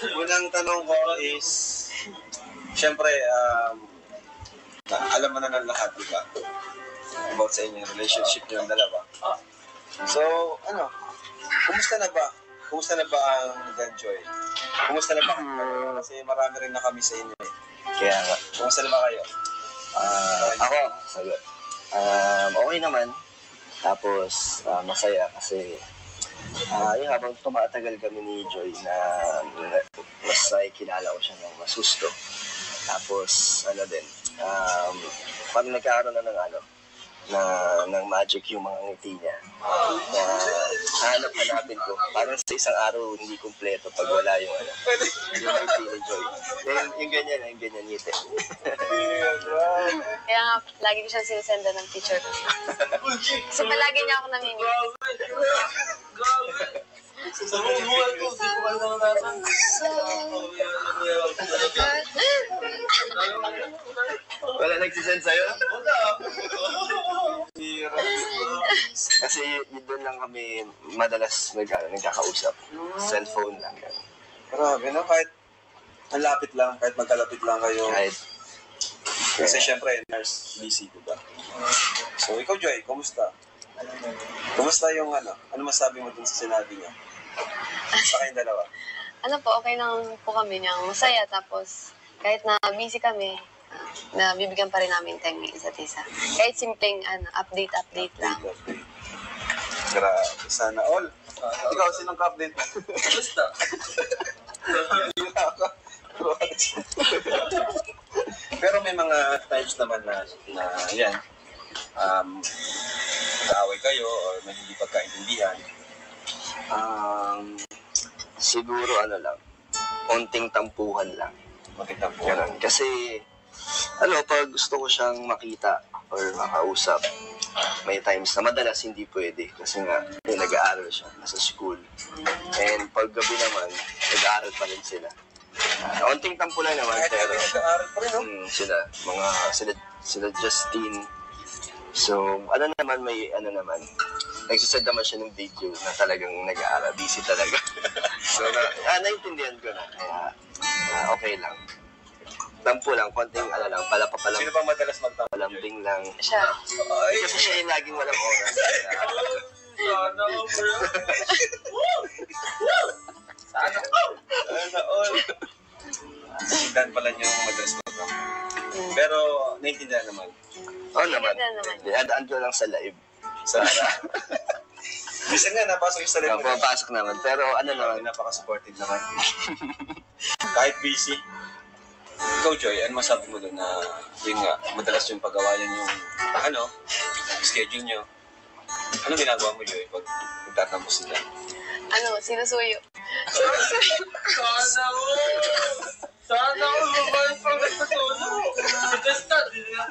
Unang tanong ko is, syempre, alam mo na ng lahat, di ba? About sa inyong relationship niyo ng dalawa. So, kumusta na ba? Kumusta na ba ang Ganjoy? Kumusta na ba kayo? Kasi marami rin na kami sa inyo eh. Kaya nga. Kumusta na ba kayo? Ako, sagot. Okay naman. Tapos, masaya kasi habang tumatagal kami ni Joy na mas nakikilala ko siya ng mas gusto. Tapos, parang nagkakaroon na ng magic yung mga ngiti niya. Na hanapin ko. Parang sa isang araw hindi kumpleto pag wala yung ngiti ni Joy. Yung ganyan ngiti. Kaya nga, lagi ko siya sinisenda ng picture ko. So, palagi niya ako namimili. Sa buhay ko, di ko alam naman. Wala nagsisend sa'yo? Wala. Kasi doon lang kami madalas nagkakausap. Cellphone lang yan. Grabe, no? Kahit ang lapit lang, kahit magkalapit lang kayo. Kasi syempre, nurse, busy, diba? So, ikaw, Joy, kumusta? Kumusta yung ano masabi mo dun sa sinabi niya? Sa kayong dalawa? Okay lang po kami niyang masaya. Tapos, kahit na busy kami, na bibigyan pa rin namin time ng isa't isa. Kahit simpleng update lang. Grabe, sana all. Ikaw, sinong ka-update? Basta. Pero may mga times naman na yan, nag-aaway kayo or may hindi pagkaintindihan. Siguro konting tampuhan lang. Konting tampuhan. Ganun. Kasi, pag gusto ko siyang makita or makausap, may times na madalas hindi pwede kasi nga nag-aaral siya, nasa school. And pag gabi naman, nag-aaral pa rin sila. Konting tampo lang naman, pero nag-aaral pa rin, no? Sila Justine. So, nagsasend naman siya ng video na talagang nag-aaral, busy talaga. So, naintindihan ko na, kaya okay lang. Tampo lang, konting palapapalang. Sino bang madalas magtampo? Palambing lang. Siya. Kasi siya yung laging walang oras. Sana all. Si Dan pala niyo madalas magtampo. Pero, naintindihan naman. Oo naman. Dinadaan ko lang sa live. Sana. Bisa nga, napasok yung sa live. Papasok naman. Pero naman. Napaka-supportive naman. Kahit busy. Ikaw, Joy, ano masabi mo doon na yun nga, madalas yung pagawayan yung schedule nyo? Ano ginagawa mo, Joy, pag magtatampo sila? Sinusuyo. Sana all mabalik pa rin sa tono. Basta, hindi na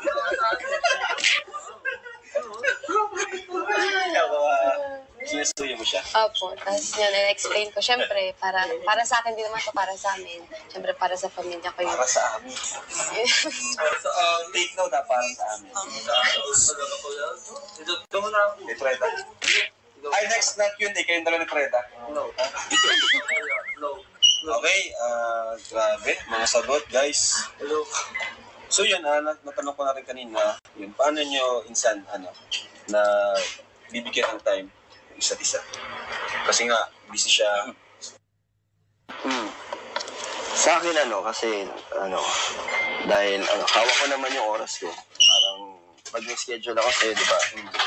Sinusuyo mo siya? Opo. Tapos yun, explain ko. Siyempre, para sa akin, din naman to para sa amin. Siyempre, para sa pamilya ko yun. Para sa amin. Take note para sa amin. Ni Treda. Ay, next na Q&A. Kayong dalawa ni Treda. No. Okay, grabe. Mga sagot, guys. Hello. So yun, natanong ko na rin kanina, yun, paano nyo insan, na bibigyan ng time isa't isa? Kasi nga, busy siya. Sa akin kasi dahil hawak ko naman yung oras ko. Parang pag may schedule ako sa'yo, di ba?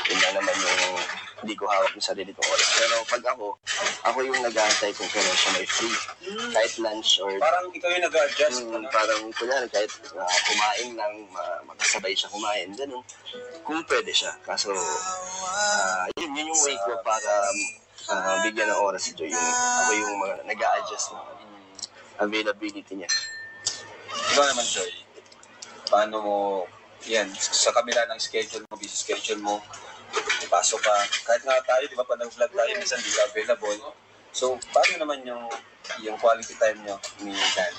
Yun lang naman yung hindi ko hawak yung sarili kong oras. Pero pag ako yung nag-aantay kung kailan siya may free. Kahit lunch or... Parang ikaw yung nag-adjust. Parang kunyari kahit kumain lang, makasabay siya kumain, gano'n. Kung pwede siya. Kaso, yun yung way ko para bigyan ng oras si Joy. Ako yung nag-a-adjust ng availability niya. Ikaw naman, Joy. Paano mo, yan, sa kabila ng schedule mo, busy schedule mo, ipasok ka. Kahit nga tayo, di ba, pag nag-vlog tayo, minsan di ka available. So, paano naman yung quality time nyo ni Dan?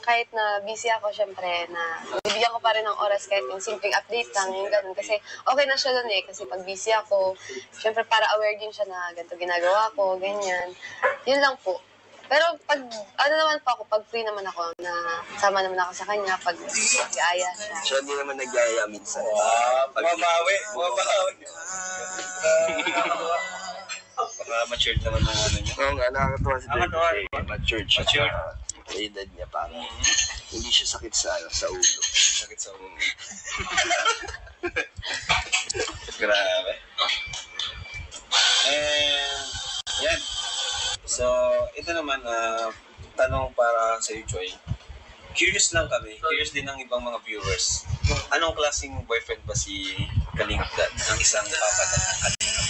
Kahit na busy ako, syempre, na bibigyan ko pa rin ng oras kahit yung simpleng update lang, yung ganun. Kasi okay na siya doon kasi pag busy ako, syempre para aware din siya na ganito ginagawa ko, ganyan. Yun lang po. Pero pag, ano naman po ako, pag free naman ako, na sama naman ako sa kanya, pag nag-aaya siya. Siya hindi naman nag-aya minsan. Bumabawi. Matured naman ng ano niya. Oo nga, nakakatuwa si Joy Nakakatuwa. kasi matured siya Matured. sa edad niya. Parang hindi siya sakit sa ulo. Sakit sa ulo. Grabe. And, yan. So, ito naman, tanong para sa iyo, Joy. Curious lang kami. Curious din ng ibang mga viewers. Anong klaseng boyfriend ba si Kalingap ng isang papadan ng Kalingap?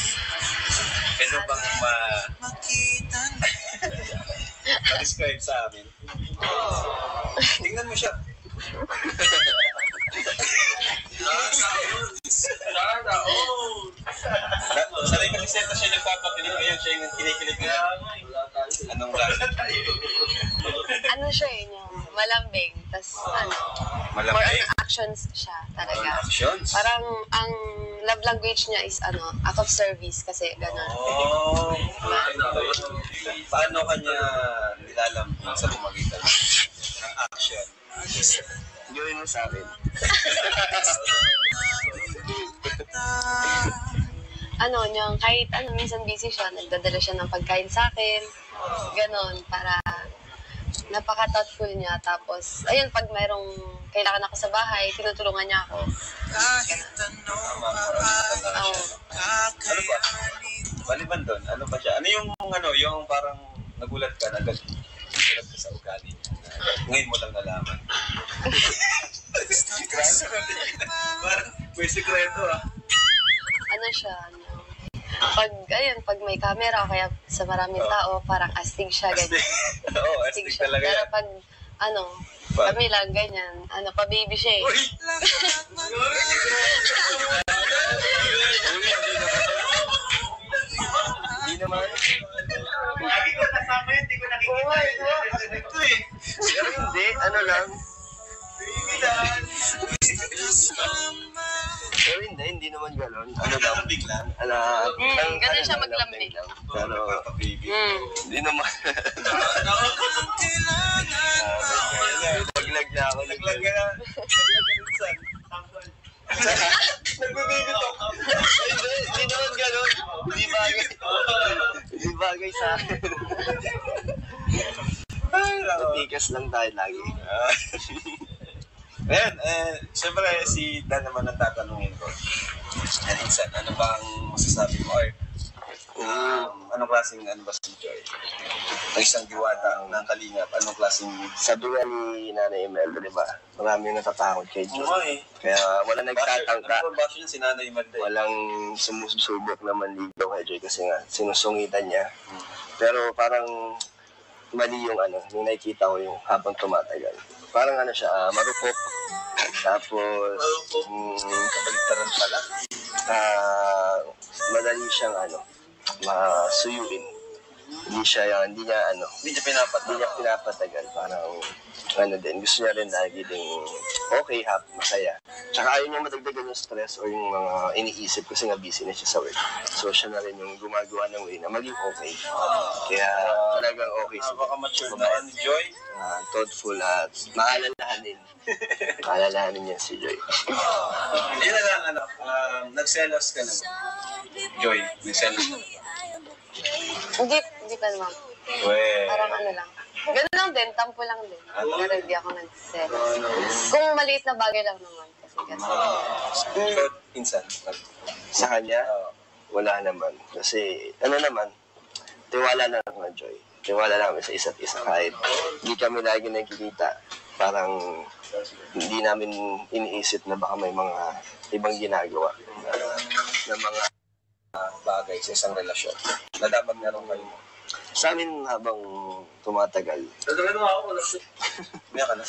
Pwede bang ma-describe sa amin? Tingnan mo siya. Sanay kasi siya nagpapakilig. Ngayon siya yung kinikilig niya. Anong klase? Ano siya yung malambing, tas more Malambing? on actions siya talaga. Actions? Parang ang love language niya is act of service kasi gano'n. Oh, paano kanya nilalambing sa pamagitan ng action? Gawin mo sa akin. Kahit minsan busy siya, nagdadala siya ng pagkain sa akin. Ganon, para napaka-thoughtful niya. Tapos, ayun, pag mayroong kailangan ako sa bahay, tinutulungan niya ako. Tama. Ano ba? Maliban doon, ano pa siya? Ano yung parang nagulat ka na nagulat ka sa ugali niya? Ngayon mo lang nalaman. Parang may sikreto Pag may camera o kaya sa maraming tao, parang astig siya, ganyan. Oo, astig talaga Pero yan. pag, kami lang, ganyan, pa-baby siya eh. Hindi naman. Lagi ko kasama yun, hindi ko nakikita. Astig to eh. Pero hindi, ano lang. Pero hindi naman gano'n. Ano lang. Biglang. Ganun siya maglambing. Pero, Baby. hindi naman. Naglag na ako. Naglag ka na. Minsan. Nagbe-baby talk. Hindi naman gano'n. Hindi bagay sa akin. Tikas lang tayo lagi. Ayan, siyempre si Dan naman ang tatanungin ko. And Insan, ano ba ang masasabi mo? Or, anong klaseng ba si Joy? Ang isang diwata ng Kalingap, anong klaseng... Sabi nga ni Nanay Imelda, di ba? Maraming natatakot kay Diyos. Kaya wala nagtatangka. Ano ba basyo yun si Nanay Imelda? Walang sumusubok na manligaw kay Joy kasi nga sinusungitan niya. Pero parang mali yung yung nakikita ko yung habang tumatagal. Parang siya, marupok. Tapos, Kabaligtaran pala. madali siyang masuyuin. Hindi niya pinapatagal. Parang, gusto niya rin lagi ding okay, happy, masaya. Tsaka ayaw niya madagdagan yung stress or yung mga iniisip kasi nga busy na siya sa work. So, siya na rin yung gumagawa ng way na maging okay. Kaya, talagang okay siya. Napaka-mature na ni Joy. Thoughtful at maalalahanin. Maalalahanin niya si Joy. Yun na lang, nagselos ka naman. Joy, nagselos ka. Hindi pa naman. Parang lang. Ganun lang din, tampo lang din. Pero hindi ako nagsisero. Kung maliit na bagay lang naman. Kasi Ikaw, Insan. Sa kanya, wala naman. Kasi, tiwala lang ako na Joy. Tiwala namin sa isa't isa kahit hindi kami lagi nagkikita. Parang hindi namin iniisip na baka may mga ibang ginagawa na mga bagay sa isang relasyon na dapat meron kayo. sa amin habang tumatagal. Umiyak ka na.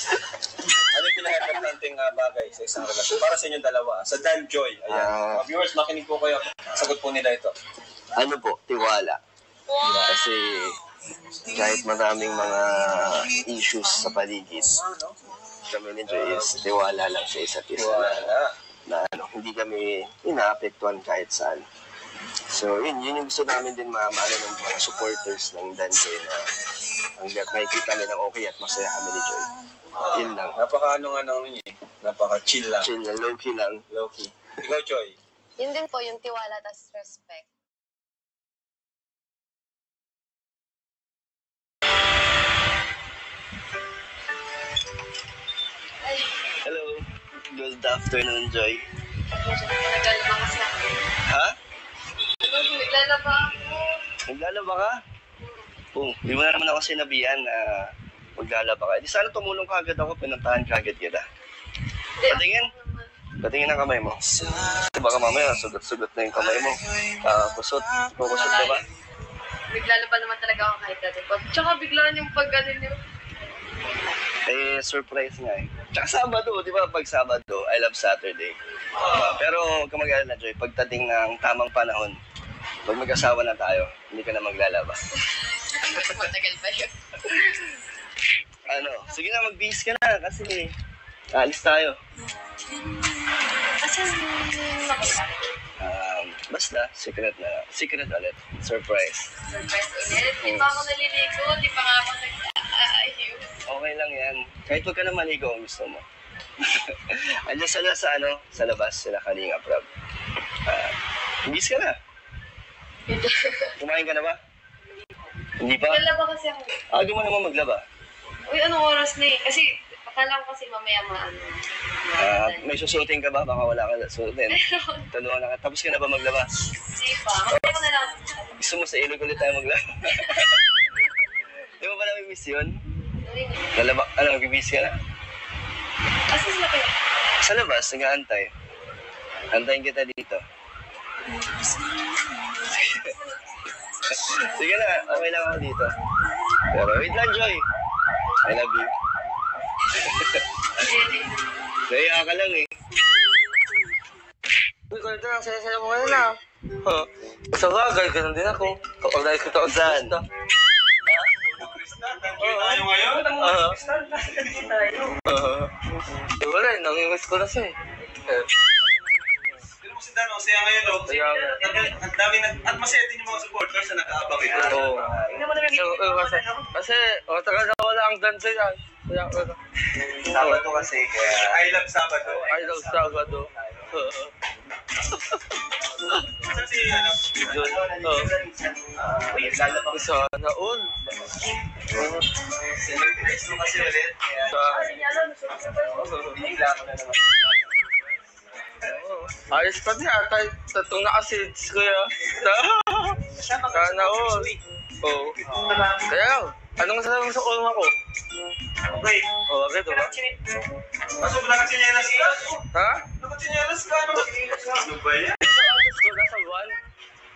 Ano yung pinaka-importanting bagay sa isang relasyon? Para sa inyong dalawa. Sa Dan Joy. Ayan. Viewers, makinig po kayo. Sagot po nila ito. Ano po? Tiwala. Kasi kahit maraming mga issues sa paligid, kami ni Joy is tiwala lang sa isa't isa. Wala. Na hindi kami inaapektuhan kahit saan. So, yun yung gusto namin din maano ng mga supporters ng Danjoy na hanggat nakikita nilang okay at masaya kami ni Joy. Yun lang. Napaka-chill lang. Chill lang, low-key lang. Low-key. Ikaw, Joy. Yun din po, yung tiwala tas respect. Ay, Hello. Good afternoon, Joy. naglalaba kasi ako. Ha? Naglalaba ako. Naglalaba ka? Oh, di mo na naman ako sinabihan na maglalaba ka. Di sana tumulong ka agad ako, pinuntahan ka agad kita. Patingin. Patingin ang kamay mo. Baka mamaya, sugat-sugat na yung kamay mo. Kukusot na ba? Naglalaba naman talaga ako kahit dati po. Tsaka biglaan yung pag-ganin niyo. Eh, surprise nga eh. Tsaka Sabado, di ba? Pag Sabado, I love Saturday. Pero huwag ka mag-alala, Joy. Pagdating ng tamang panahon, pag mag-asawa na tayo, hindi ka na maglalaba. Matagal pa yun. Sige na, mag-bihis ka na kasi alis tayo. Kasi Basta, secret ulit. Surprise. surprise ulit. Di pa ako naliligo. Di pa nga ako nag-aayos. Okay lang yan. Kahit huwag ka na maligo kung gusto mo. Andiyan sila sa labas, sila Kalinga Prab. Bihis ka na. Kumain ka na ba? Hindi pa? Naglalaba kasi ako. Aga mo naman maglaba. Uy, anong oras na eh? Kasi, akala ko kasi mamaya maano. May susuotin ka ba? Baka wala ka suotin. Tanungan na ka. Tapos ka na ba maglaba? Hindi pa. Mamaya ko na lang. Gusto mo sa ilog ulit tayo maglaba? Di mo ba namimiss yun? Magbibis ka na? Asa sila kayo? Sa labas, nag-aantay. Antayin kita dito. Sige na, okay lang ako dito. Pero wait lang, Joy. I love you. Kaya ka lang eh. Uy, ganito lang, saya-saya mo ngayon na. Sa bagay, ganun din ako. Kapag nakikita ko Saan? Tayo ngayon? Wala, nangimiss ko na siya eh. Pero mo si Dan, masaya ngayon, no? Ang dami at masaya din yung mga supporters na nakaabang ito. Oo. Kasi, matagal na wala ang ganda yan. Sabado kasi, kaya... I love Sabado. I love Sabado. Saan si, Naglalabang Sana all. Next mo kasi ulit, kaya... Binigla ko na naman. Ayos pa niya, kahit tatong naka-seeds ko yan. Sana all. Oo. Kaya, anong masasabi mo sa ulma ko? Okay. Okay, diba? Pasok na kasi nyelas ka. Ha? Nakatinyelas ka, ano? Ano ba yan? Sa atas ko, nasa 1.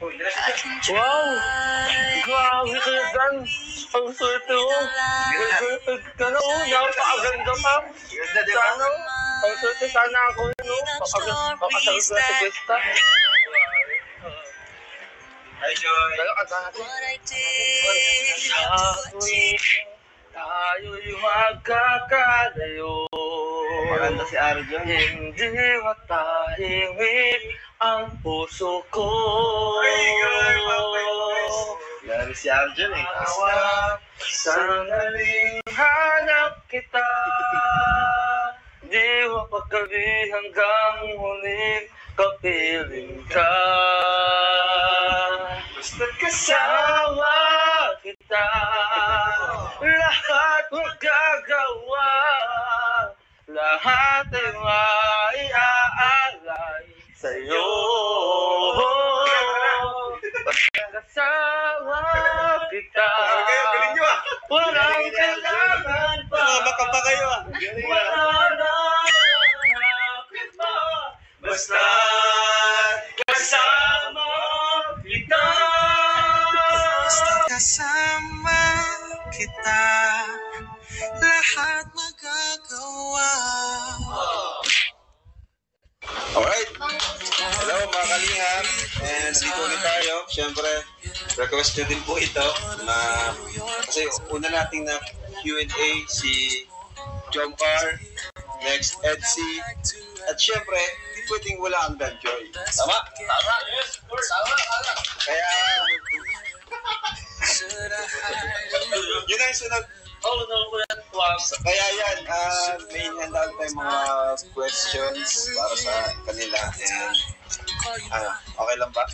Wow! Grabe ka na, Dan! Ang swerte mo! Graduated ka na, oh! Napakaganda pa! Ganda, di ba? Sana, ang swerte sana ako, no? Makasagot na sa pesta. Hi, Joy. Tayo ka natin. Tayo'y magkakalayo. Maganda si Arjo. Hindi matahimik ang puso ko. Grabe si Arjo eh. Sangaling hanap kita. Di mapagkabi hanggang huling kapiling ka. Basta't kasama kita, lahat magagawa, lahat ay maiaalay sa'yo. Basta't kasama kita, walang kailangan pa. Baka pa kayo, ah. Wala na hanapin pa, basta kasama kita. Kasama kita, lahat magagawa. Alright. Hello mga kalingap. And dito ulit tayo. Siyempre, request nyo din po ito na kasi una nating na Q&A si Jomcar, next Edsy, at siyempre pwedeng wala ang dad joy. Tama? Tama. Tama. Kaya, yun ang sunod. Oh, no, wow. Kaya yan, may handaan tayong mga questions para sa kanila. And, okay lang ba?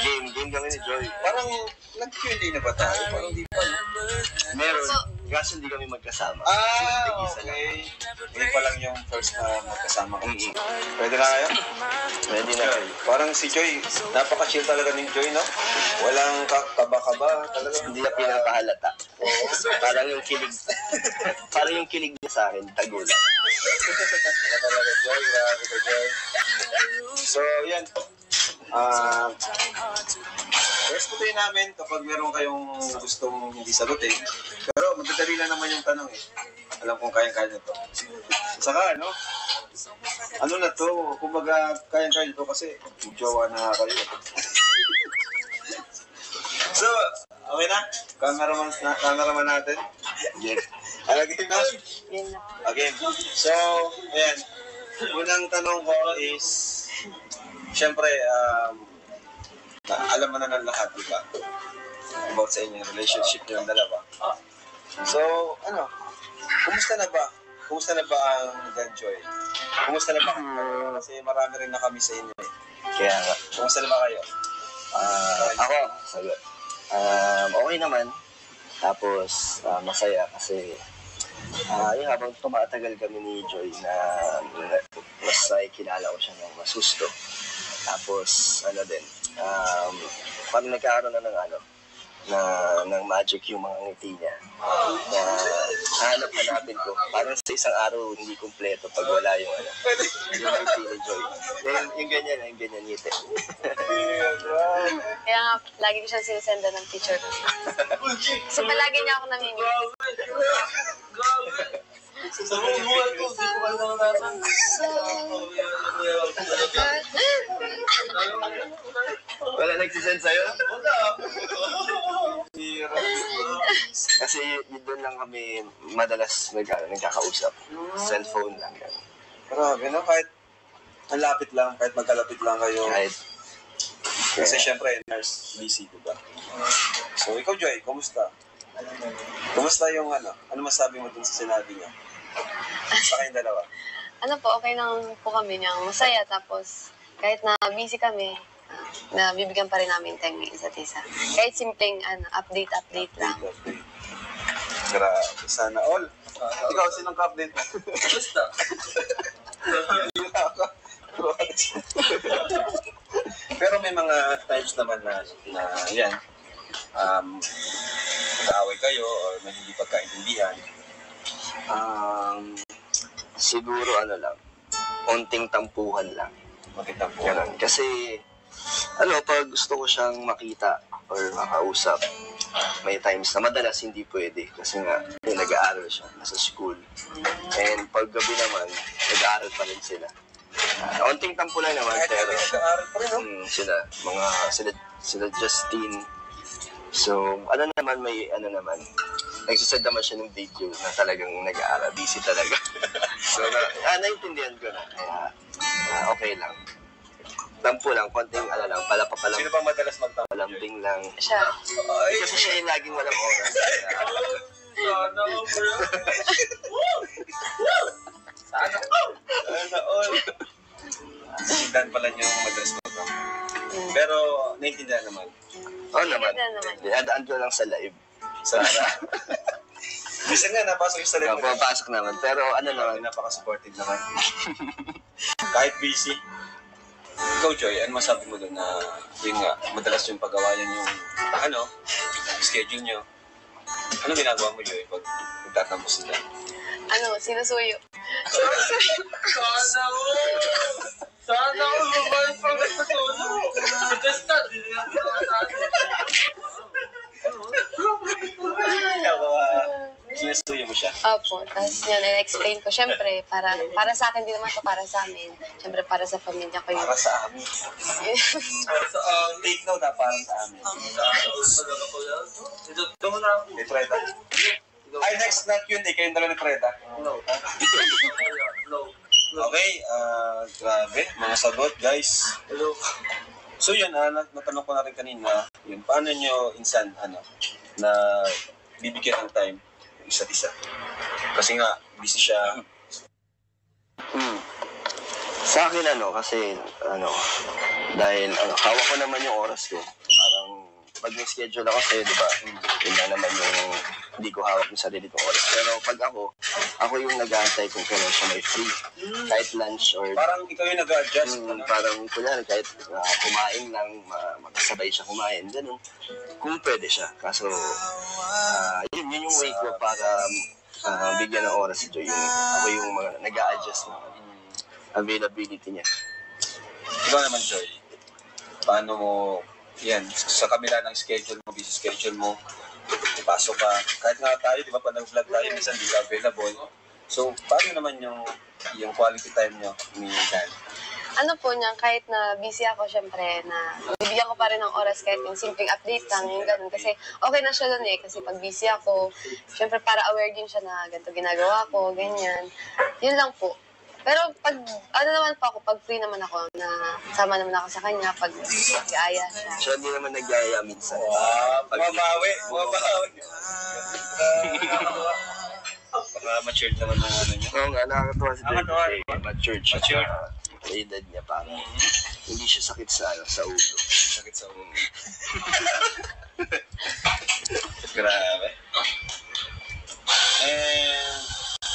Game kami ni Joy. Parang nag-Q&A na ba tayo? Parang di pa. Meron. Kaso hindi kami magkasama. Okay. Ngayon pa lang yung first na magkasama kami. Pwede na kayo? Pwede na. Parang si Joy, napaka-chill talaga ni Joy, no? Walang kaba-kaba. Talaga Hindi na pinapahalata. Parang yung kilig. Parang yung kilig niya sa akin, tago lang. Wala talaga, Joy. Grabe ka, Joy. So, yan. Respetuhin namin kapag meron kayong gustong hindi sagutin. Pero magdadali na naman yung tanong eh. Alam kong kayang-kaya na to. Saka ano na to, kumbaga kayang-kaya to kasi jowa na kayo. So, okay na? Cameraman natin. Yes. Alagay na? Yun na. Okay. So, ayan. Unang tanong ko is, syempre, alam mo na ng lahat, di ba? About sa inyong relationship niyo ng dalawa. So, kumusta na ba? Kumusta na ba ang God Joy? Kumusta na ba kayo? Kasi marami rin na kami sa inyo eh. Kaya nga. Kumusta na ba kayo? Ako, sagot. Okay naman. Tapos, masaya kasi yung habang tumatagal kami ni Joy na mas kilala ko siya ng mas gusto. Tapos, parang nagkakaroon na ng magic yung mga ngiti niya. Na hanapin ko. Parang sa isang araw hindi kumpleto pag wala yung yung ngiti ni Joy. Yung ganyan ngiti. Kaya nga, lagi ko siyang sinisenda ng picture ko. Kasi palagi niya ako namimiss. Sa buhay ko, hindi ko alam naman. Wala nagsisend sa'yo? Wala. Kasi yun doon lang kami madalas nagkakausap. Cellphone lang. Grabe, no? Kahit ang lapit lang, kahit magkalapit lang kayo. Kahit Kasi syempre, nurse, busy, diba? So, ikaw, Joy, kumusta? Kumusta yung ano masabi mo dun sa sinabi niya? Sa kayong dalawa? Okay lang po kami niyang masaya. Tapos, kahit na busy kami, na bibigyan pa rin namin time ng isa't isa. Kahit simpleng update lang. Update. Grabe, sana all. Ikaw, sinong ka-update? Basta. Pero may mga times naman na yan, nag-aaway kayo or may hindi pagkaintindihan. siguro lang, konting tampuhan lang. Makita po. Ganun. Kasi, pag gusto ko siyang makita or makausap, may times na madalas hindi pwede. Kasi nga, nag-aaral siya, nasa school. And pag gabi naman, nag-aaral pa rin sila. Konting tampo lang naman, Kahit pero kami nag-aaral pa rin, no? sila Justine. So, may nagsasend naman siya ng video na talagang nag-aaral, busy talaga. So, naintindihan ko na. Kaya, okay lang. Tampo lang, konting palapapalam. Sino bang madalas magtampo? Palambing lang. Siya. Kasi siya yung laging walang oras. Sana all, bro. Sana all. Si Dan pala niya yung madalas magtampo. Pero, naiintindihan naman. Oo naman. Naiintindihan naman. Dinadaan ko lang sa live. Sana. Minsan nga, napasok yung sa live. Papasok naman. Pero naman. Napaka-supportive naman. Kahit busy. Ikaw, Joy, ano masabi mo doon na yun nga, madalas yung pagawayan yung schedule nyo. Ano ginagawa mo, Joy, pag magtatampo sila? Sinusuyo. Sana all. Sana all, mabalik pa rin sa tulog. Basta, hindi na Sinusuyo mo siya. Opo. Tapos yun, na-explain ko. Siyempre, para sa akin, di naman ito para sa amin. Siyempre, para sa pamilya ko yun. Para sa amin. Take note para sa amin. May Freda. Ay, next na Q&A. Kayong dalawa ni Freda. No. Okay, grabe, mga sagot, guys. Hello. So yan, natanong ko na rin kanina, yun, paano nyo insan, na bibigyan ng time yung isa't isa? Kasi nga, busy siya. Sa akin kasi dahil hawak ko naman yung oras ko. Parang pag may schedule ako sa'yo, di ba? Yun lang naman yung hindi ko hawak yung sarili kong oras. Pero pag ako yung nag-aantay kung kailan siya may free. Kahit lunch or... Parang ikaw yung nag-adjust. Parang kunyari, kahit kumain lang, makasabay siya kumain, ganun. Kung pwede siya. Kaso, yun yung way ko para bigyan ng oras si Joy. Ako yung nag-a-adjust ng availability niya. Ikaw naman, Joy. Paano mo... Yan, sa kabila ng schedule mo, busy schedule mo, ipasok ka. Kahit nga tayo, di ba, pag nag-vlog tayo, minsan di ka available. So, paano naman yung quality time nyo ni Dan? Ano po niya, kahit na busy ako, syempre, na bibigyan ko pa rin ng oras kahit yung simpleng update lang, yung ganun. Kasi okay na siya doon kasi pag busy ako, syempre para aware din siya na ganito ginagawa ko, ganyan. Yun lang po. Pero pag, naman po ako, pag free naman ako, na sama naman ako sa kanya, pag nag-aaya siya. Siya hindi naman nag-aaya minsan. Bumabawi. Matured naman ng niya. Oo nga, nakakatuwa si Joy. Matured siya. Matured. Sa edad niya, parang hindi siya sakit sa ulo. Sakit sa ulo. Grabe.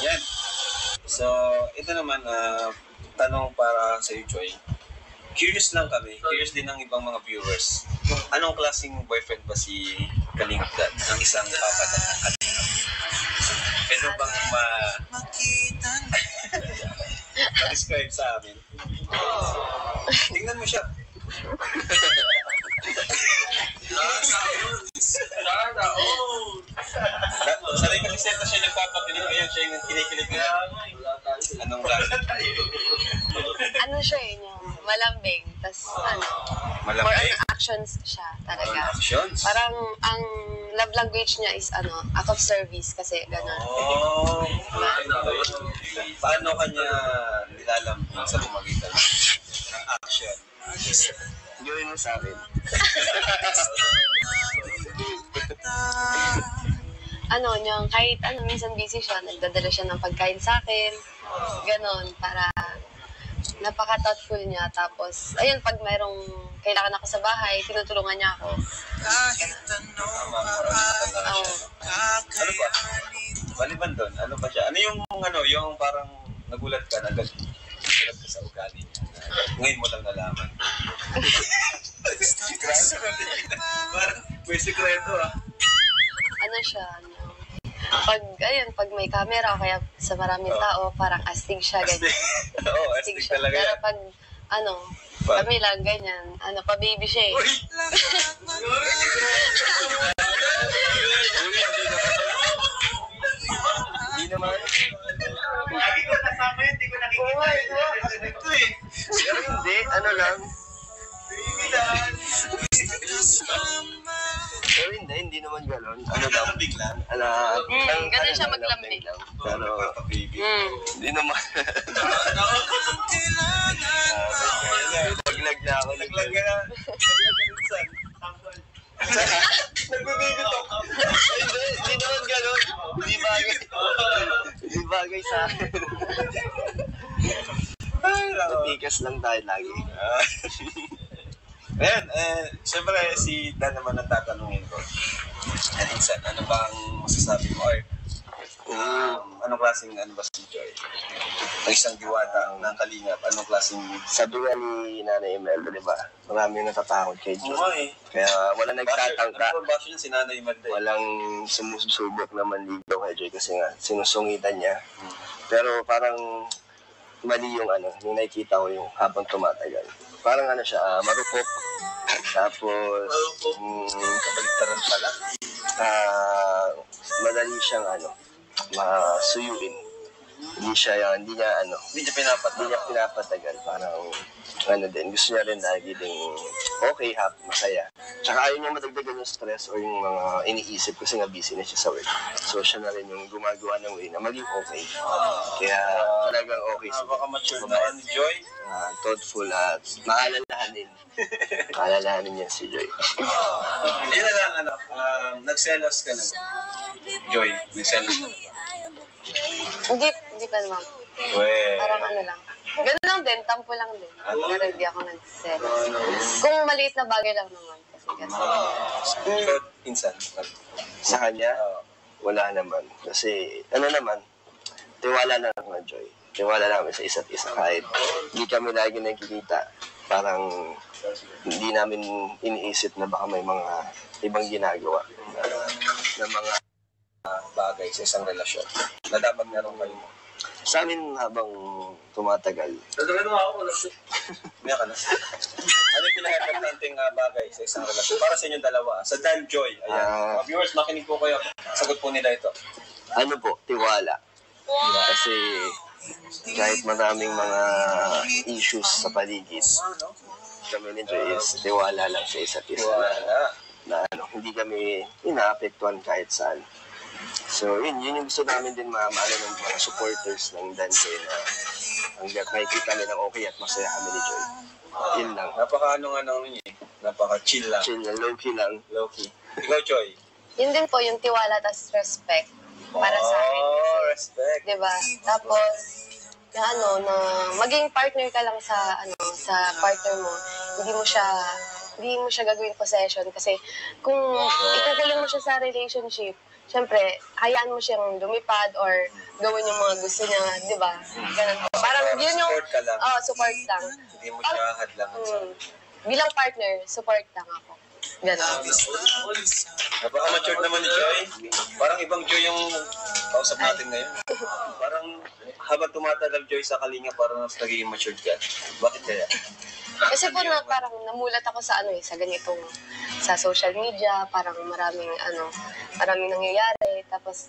Yan. So, ito naman, tanong para sa iyo, Joy. Curious lang kami. Curious din ng ibang mga viewers. Anong klaseng boyfriend ba si Kalingap Dan? Ang isang papadan ng Kalingap. Pwede bang ma-describe sa amin? Tingnan mo siya. Sanay kasi senta siya nagpapakilig ngayon, siya yung kinikilig niya. Anong klase? Ano siya yung malambing, tas more Malambing? on actions siya talaga. Actions? Parang ang love language niya is act of service kasi gano'n. Oh, paano kanya nilalambing sa pamagitan ng action? Gawin mo sa akin. Niyang kahit minsan busy siya, nagdadala siya ng pagkain sa akin. Ganon, para napaka-thoughtful niya. Tapos, ayun, pag mayroong kailangan ako sa bahay, tinutulungan niya ako. Ano ba? Baliban doon, ano ba siya? Ano yung parang nagulat ka, nagulat ka sa ugali niya. Ngayon mo lang nalaman. Parang may sikreto Ano siya, pag may camera o kaya sa maraming tao, parang astig siya, ganyan. Oo, astig talaga Pero yan. pag, kami lang, ganyan, pa-baby siya eh. Hindi naman. Lagi ko kasama yun, hindi ko nakikita. Ito eh. Pero hindi, lang. Pero hindi naman gano'n. Lang bigla. Ganun siya maglambing. Pero, Baby. hindi naman. Paglag na ako. Naglag ka na. Naglag ka rin saan? Nagbababy talk. Hindi naman gano'n. Hindi bagay sa akin. Tikas lang tayo lagi. Ayan, siyempre si Dan naman ang tatanungin ko. And insan, ano ba ang masasabi mo? Or, anong klaseng ba si Joy? Ang isang diwata ng Kalingap, anong klaseng... Sabi nga ni Nanay Imelda, di ba? Marami yung natatakot kay Joy. Kaya wala nagtatangka. Ano ba siya si Nanay Imelda? Walang sumusubok na manligaw kay Joy kasi nga sinusungitan niya. Pero parang mali yung yung nakikita ko yung habang tumatagal. Parang siya, marupok. Tapos, Kabaliktaran pala. madali siyang masuyuin. Hindi niya Hindi niya pinapatagal. Parang, gusto niya rin lagi ding okay, happy, masaya. Tsaka ayaw niya madagdagan yung stress o yung mga iniisip kasi nga busy na siya sa work. So, siya na rin yung gumagawa ng way na maging okay. Kaya, talagang okay siya. Napaka-mature na ni Joy. Thoughtful at maalalahanin. Maalalahanin niya si Joy. Yun na lang, nagselos ka na. Joy, nagselos ka na. Hindi pa naman. Parang lang. Ganun lang din, tampo lang din. Pero hindi ako nagselos. Kung maliit na bagay lang naman. Kasi Ikaw, insan. Sa kanya, wala naman. Kasi, tiwala na lang na Joy. Tiwala namin sa isa't isa kahit hindi kami lagi nakikita. Parang hindi namin iniisip na baka may mga ibang ginagawa na mga bagay sa isang relasyon na dapat meron kayo. sa amin habang tumatagal. Umiyak ka na. Ano yung pinaka-importanting bagay sa isang relasyon? Para sa inyong dalawa. Sa Dan Joy. Ayan. Mga viewers, makinig po kayo. Sagot po nila ito. Ano po? Tiwala. Kasi kahit maraming mga issues sa paligid, kami ni Joy is tiwala lang sa isa't isa na hindi kami inaapektuhan kahit saan. So, yun yung gusto namin din ng mga supporters ng Dante na hanggang nakikita nilang okay at masaya kami ni Joy. Yun lang. Napaka-chill lang. Chill lang, low-key lang. Low-key. Ikaw, Joy? Yun din po, yung tiwala tas respect para sa akin. Respect. Diba? Tapos, na maging partner ka lang sa partner mo. Hindi mo siya gagawin possession kasi kung ikukulong mo siya sa relationship, syempre, hayaan mo siyang lumipad or gawin yung mga gusto niya, di ba? Ganun po. Parang yun yung... Support ka lang. Support lang. Hindi mo siya hadlangan sa... Bilang partner, support lang ako. Ganun. Napaka-mature naman ni Joy. Parang ibang Joy yung kausap natin ngayon. Parang habang tumatagal Joy sa Kalinga, parang mas nagiging matured ka. Bakit kaya? Kasi po parang namulat ako sa sa ganitong sa social media, parang maraming nangyayari, tapos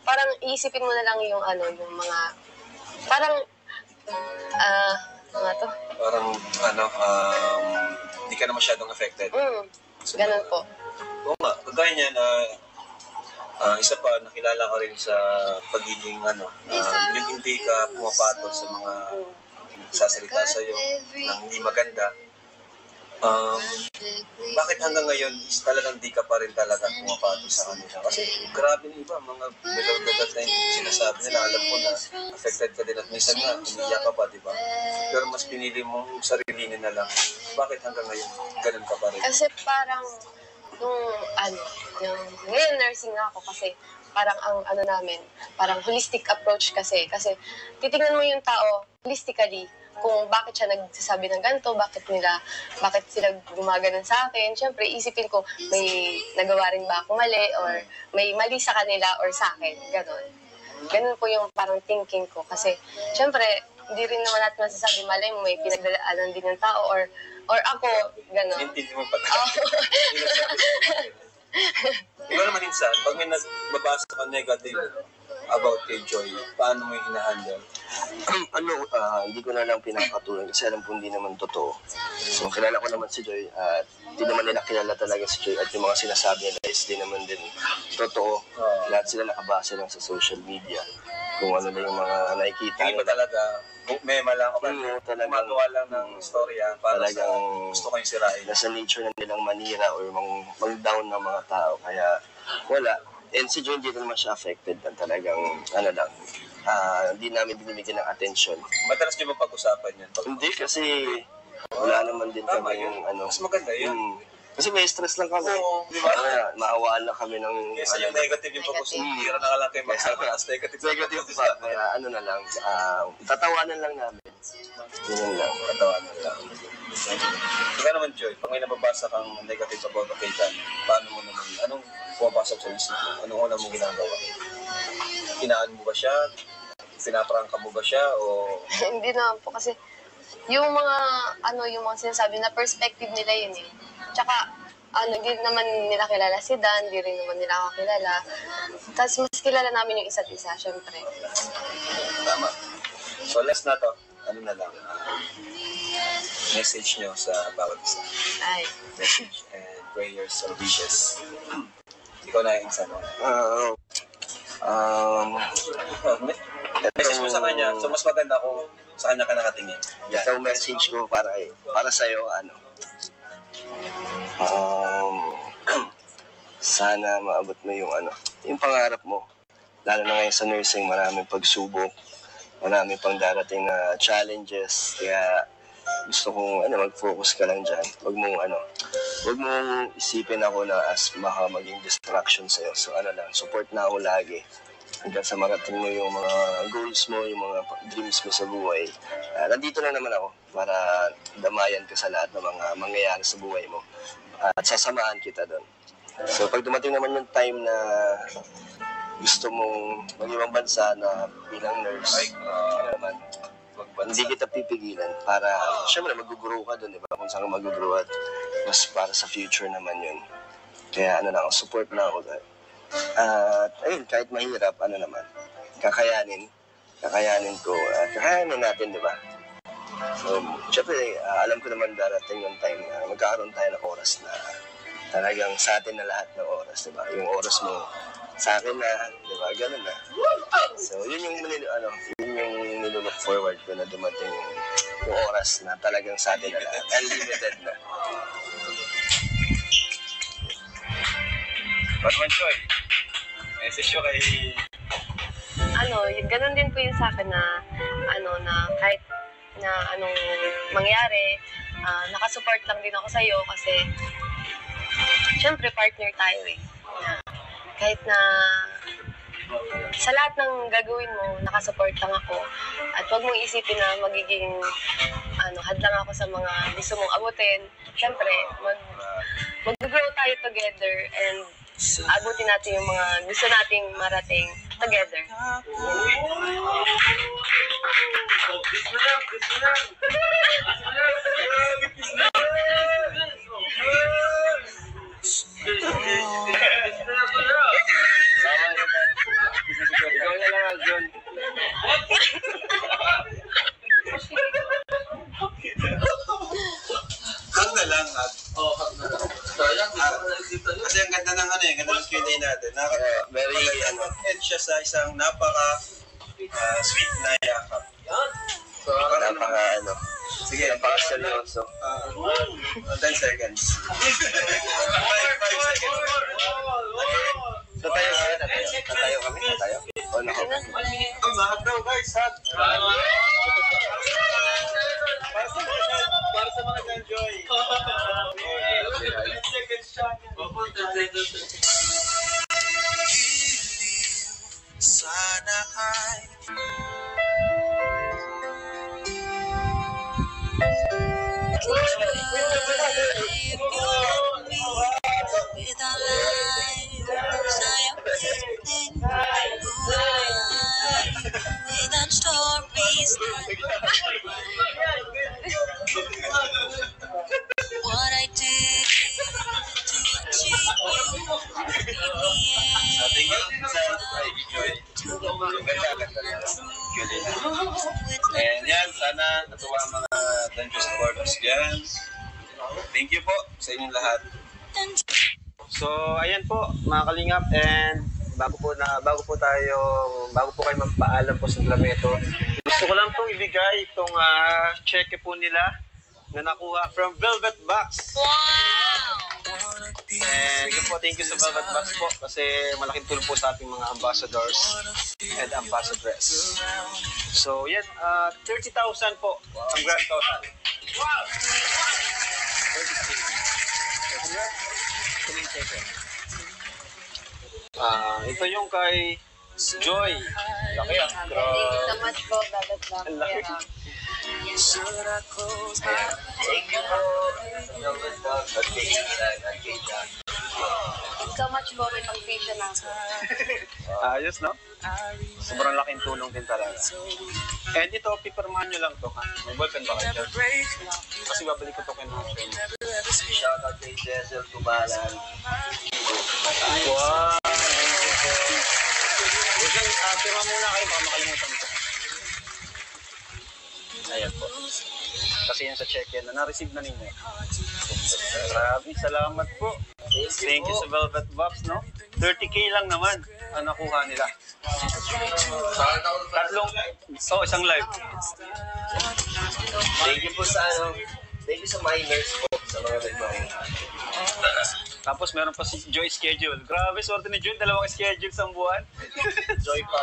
parang iisipin mo na lang yung yung mga parang hindi ka na masyadong affected. Ganun po. Oo nga, kagaya niya na isa pa, nakilala ka rin sa pagiging yung hindi ka pumapatol sa mga sasalita sa'yo ng hindi maganda. Bakit hanggang ngayon is talagang di ka pa rin talaga pumapatol sa kanila? Kasi grabe na iba, mga below-level na yung sinasabi nila. Alam ko na affected ka din at minsan nga, umiiyak ka pa, di ba? Pero mas pinili mong sarili na lang. Bakit hanggang ngayon, ganun ka pa rin? Kasi parang, ngayon nursing na ako kasi parang ang namin, parang holistic approach kasi titingnan mo yung tao holistically kung bakit siya nagsasabi ng ganito, bakit sila gumaganon sa akin. Siyempre, isipin ko, may nagawa rin ba ako mali or may mali sa kanila or sa akin, ganon. Ganon po yung parang thinking ko kasi siyempre, hindi rin naman natin masasabi mali, may pinagdadaanan din ng tao or ako, ganon. Hindi mo pa Ikaw naman insan, pag may nagbabasa ka negative about kay Joy, paano mo yung hinahandle? Hindi ko na lang pinapatuloy kasi alam ko hindi naman totoo. So, kilala ko naman si Joy at hindi naman nila kilala talaga si Joy at yung mga sinasabi nila is di naman din totoo. Lahat sila nakabase lang sa social media. Kung ano na yung mga nakikita. Hindi ba talaga, mema lang o gumagawa lang ng storya para sa gusto kayong sirain? Nasa nature na nilang manira or mag-down ng mga tao. Kaya wala. And si Joy hindi naman siya affected na talagang hindi namin binibigyan ng attention. Madalas niyo ba pag-usapan yan? Hindi kasi wala naman din kami yung Mas maganda yun. Kasi may stress lang kami. Oo, di ba? Maawaan lang kami ng... Kasi yung negative yung pag-usapan. Tira na ka lang kayo mas negative. Negative pa. Kaya na lang, tatawanan lang namin. Yun lang, tatawanan lang. Ikaw naman, Joy, pag may nababasa kang negative about kay Dan, paano mo naman, anong pumapasok sa isip mo? Anong una mong ginagawa? Kinaan mo ba siya? Pinaprangka mo ba siya? O... Hindi naman po kasi yung mga sinasabi na perspective nila yun eh. Tsaka Hindi naman nila kilala si Dan, di rin naman nila ako kilala. Tapos mas kilala namin yung isa't isa, syempre. Tama. So last na to, ano na lang, message nyo sa bawat isa. Ay. Message and prayers or wishes. Ikaw na yung isa, no? Message mo sa kanya. So mas maganda kung sa kanya ka nakatingin. Ito message ko para sa'yo, sana maabot mo yung pangarap mo. Lalo na ngayon sa nursing, maraming pagsubok, maraming pang darating na challenges. Kaya gusto kong mag-focus ka lang dyan. Huwag mong isipin ako na as baka maging distraction sa'yo. So support na ako lagi. Hanggang sa marating mo yung mga goals mo, yung mga dreams mo sa buhay. Nandito lang naman ako para damayan ka sa lahat ng mga mangyayari sa buhay mo. At sasamahan kita doon. So pag dumating naman yung time na gusto mong mag-ibang bansa na bilang nurse, hindi kita pipigilan para, syempre mag-grow ka doon, di ba? Kung saan ka mag-grow at mas para sa future naman yun. Kaya support na ako doon. At ayun, kahit mahirap, kakayanin ko, kakayanin natin, di ba? So, syempre, alam ko naman darating yung time na magkakaroon tayo ng oras na talagang sa atin na lahat ng oras, di ba? Yung oras mo sa akin na, di ba? Ganun na. So, yun yung nilook forward ko na dumating yung oras na talagang sa atin na lahat. Unlimited na. Panuman Choy, message nyo kay... Ganun din po yun sa akin na, na kahit na anong mangyari, nakasupport lang din ako sa'yo kasi syempre partner tayo eh. Kahit na sa lahat ng gagawin mo, nakasupport lang ako. At huwag mong isipin na magiging hadlang ako sa mga gusto mong abutin. Syempre, mag-grow tayo together and abutin natin yung mga gusto nating marating together. Ikaw na lang, Aljon. Hug na lang, hug. Hug na lang. Kasi ang ganda ng ganda ng Q&A natin. Very, end siya sa isang sweet na yakap. So, sige, napaka-seryoso. 10 seconds. 5 seconds. Tatayo kami. O, nako. Hug daw, guys, hug. Para sa mga Danjoy. 10 seconds siya. Sana ay what I did to achieve And yan, sana natuwa ang mga Danjo supporters dyan. Thank you po sa inyong lahat. So, ayan po mga kalingap, and bago po kayo magpaalam po sa Glameto, gusto ko lang pong ibigay itong cheque po nila na nakuha from Velvet Box. And yun po, thank you sa Velvet Box po kasi malaking tulong po sa ating mga ambassadors and ambassadress. So yan, 30,000 po ang grand total. Wow! 30,000. Ito yung kay Joy. Laki ah. Thank you so much po, Velvet Box. Ang laki. Thank you po. Thank you so much po, may pang-fish na ako. Ayos, no? Sobrang laking tulong din talaga. And ito, pipirmahan nyo lang to, ha? May ballpen ba kayo? Kasi babalik ko to kay mga friend. Shoutout kay Cecil Tubalan. Wow! Pirma muna kayo, baka makalimutan ko. Ayan po. Kasi yan sa check-in na na-receive na ninyo. Maraming salamat po. Thank you sa Velvet Box, no? 30K lang naman ang nakuha nila. Isang live. Thank you po sa thank you sa miners po, sa mga nagmamahal. Tapos meron pa si Joy Schedule. Grabe, swerte ni Joy. 2 schedule sa buwan. Joy pa.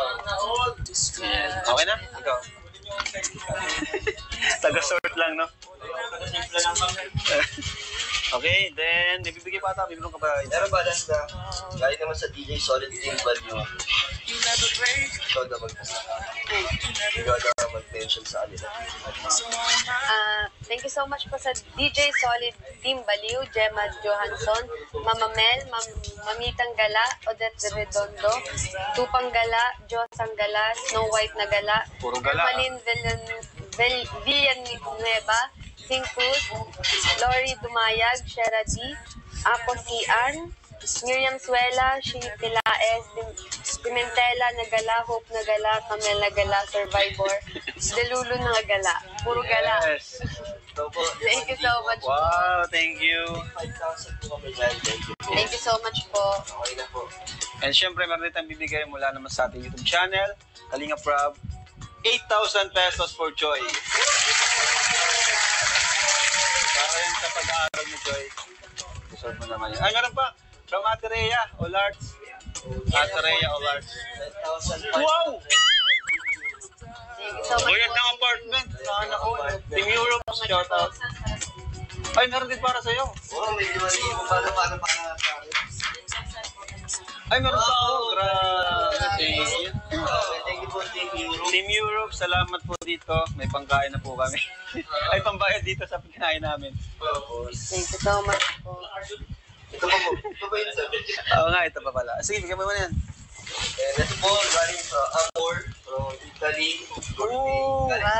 Okay na? Ikaw. Taga-sort lang, no? Okay, then, ibibigay pa ata. Bibigyan ka ba? Meron ba last na? Galing naman sa DJ Solid Team Value. Ikaw na mag-mention sa kanila. Thank you so much po sa DJ Solid Team Baliw, Gemma Johansson, Mama Mel, Mamitang Gala, Odette Redondo, Tupang Gala, Josang Gala, Snow White na Gala, Puro gala. Malin Villanueva, Sing Cruz, Lori Dumayag, Shera D, Apo Sian, Miriam Suela, Shi Tilaes, Pimentela Nagala, Hope Nagala, Camel Nagala, Survivor, Delulu Nagala. Puro gala. Yes. Thank you so much. Wow, thank you. 5,000 po kami dyan. Thank you po. Thank you so much po. Okay na po. And syempre, meron din tayong bibigay mula naman sa ating YouTube channel, Kalinga Prab, 8,000 pesos for Joy. Para yun sa pag-aaral ni Joy. Deserve mo naman yun. Ay, meron pa. From Ate Rhea Olarts. Ate Rhea Olarts. 10,000. Wow! Thank you so much. Bayad ng apartment. Saan ako? Team Europe, shout out. Ay, meron din para sa'yo. Oo, medyo mali. Paano para Ay, meron pa ako. Grabe. Thank you. Thank you po, Team Europe. Team Europe, salamat po dito. May pangkain na po kami. Ay, pambayad dito sa pagkain namin. Thank you so much po. Ito pa po. Ito ba yun sabi? Oo nga, ito pa pala. Sige, bigyan mo naman yan. And ito po, galing sa Amor, from Italy. Oh, Galing sa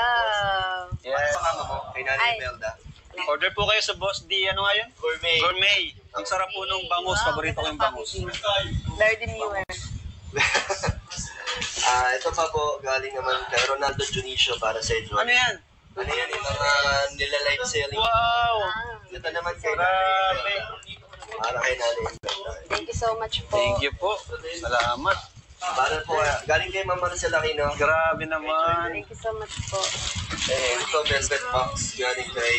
Wow. yes. Pakama mo, kay Nanay Ay. Imelda. Order po kayo sa Boss D. Ano nga yun? Gourmet. Gourmet. Ang sarap po nung bangus. Paborito ko yung bangus. Very demure. Ito pa po, galing naman kay Ronaldo Junicio para sa inyo. Ano yan? Ano yan, yung mga nila-live selling. Wow! Ito naman kay Grabe. Para kay Nanay Imelda. Thank you so much po. Thank you po. Salamat. Para po, galing kay Ma'am Marcel Aquino. Grabe naman. Thank you so much po. Ito, Velvet Box, galing kay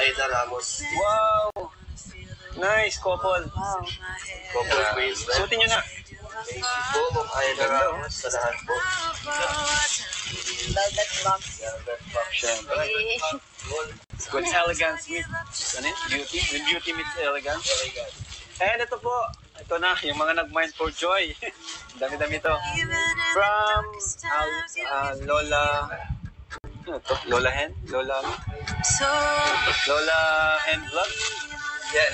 Aida Ramos. Wow! Nice, couple. Wow. Couple bracelet. Suotin nyo na. Thank you po, Ma'am Aida Ramos, sa lahat po. Velvet box. Velvet Box. Siyempre. With elegance meets, ano yun? Beauty. With beauty meets elegance. And ito po, ito na, yung mga nag-mind for joy. Dami-dami to. From Lola, ano to? Lola Hen? Lola Hen Vlog? Yeah,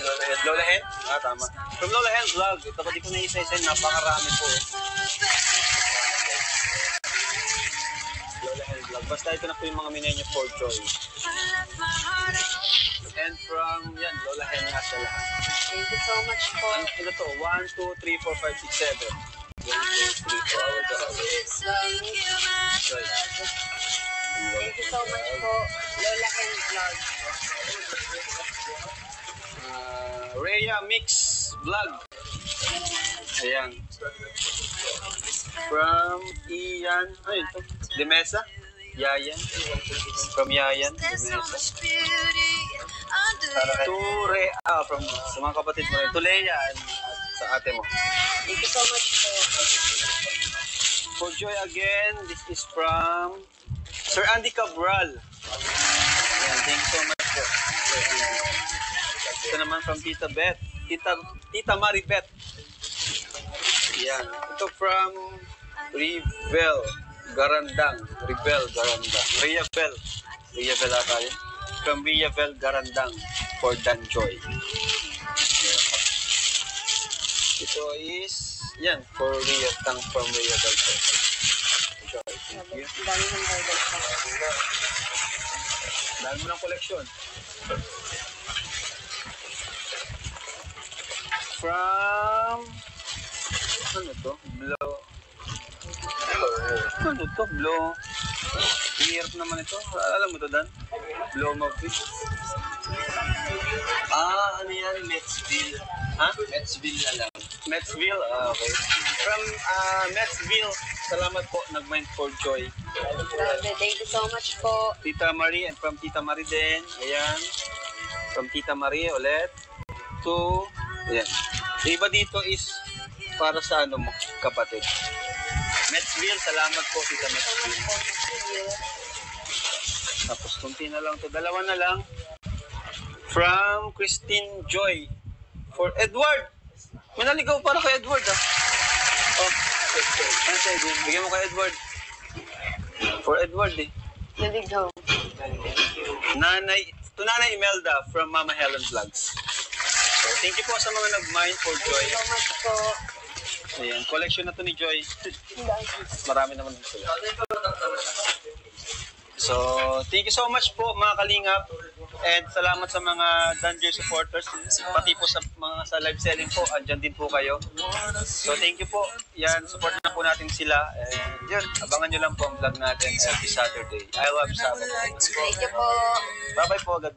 Lola Hen? Tama. From Lola Hen Vlog, ito ko di ko na isa-isa, napakarami po. Lola Hen Vlog. Basta ito na po yung mga minenyo for joy. And from, yan, Lola Hen nga sa lahat. Thank you so much po. Ano to? 1, 2, 3, 4, 5, 6, 7. 1, 2, 3, 4, 5, 6, 7. Thank you so much po. Lola Hen Vlog. Rhea Mix Vlog. Ayan. From Ian. Ano ito? Demesa? Yayan. From Yayan. Demesa. From sa mga kapatid mo rin. To Leia at sa ate mo. Thank you so much po. For joy again, this is from Sir Andy Cabral. Ayan, thank you so much po. Sir Andy. Ito naman from Tita Beth. Tita Maribeth. Yan. Ito from Rebel Garandang. Rebel Garandang. Rhea Bell ata yun. From Rhea Bell Garandang for Dan Joy. Ito is, yan, for Rhea Tang from Rhea Bell. Joy, thank you. Dami ng velvet box. Dami mo ng koleksyon. From... Ano to? Blow... Ano to? Blow... Hirap naman ito. Alam mo to, Dan? Blow Maverick. Ano yan? Metsville. Ha? Metsville na lang. Metsville? Okay. From Metsville, salamat po. Nag-mind for joy. Grabe, thank you so much po. Tita Marie and from Tita Marie din. Ayan. From Tita Marie ulit. To... Ayan. Yung iba dito is para sa ano mo, kapatid. Metsville, salamat po, Tita Metsville. Tapos kunti na lang to. Dalawa na lang. From Christine Joy. For Edward. May naligaw para kay Edward, ah. Oh. Ano sa'yo? Bigyan mo kay Edward. For Edward, eh. Naligaw. To Nanay Imelda from Mama Helen Vlogs. So, thank you po sa mga nag-mind for Joy. So much po. Ayan, collection na to ni Joy. Marami naman sila. So, thank you so much po mga kalingap. And salamat sa mga Danjoy supporters. Pati po sa mga sa live selling po, andyan din po kayo. So, thank you po. Yan, support na po natin sila. And yun, abangan nyo lang po ang vlog natin every Saturday. I love Sabbath. Thank you po. Bye-bye po. God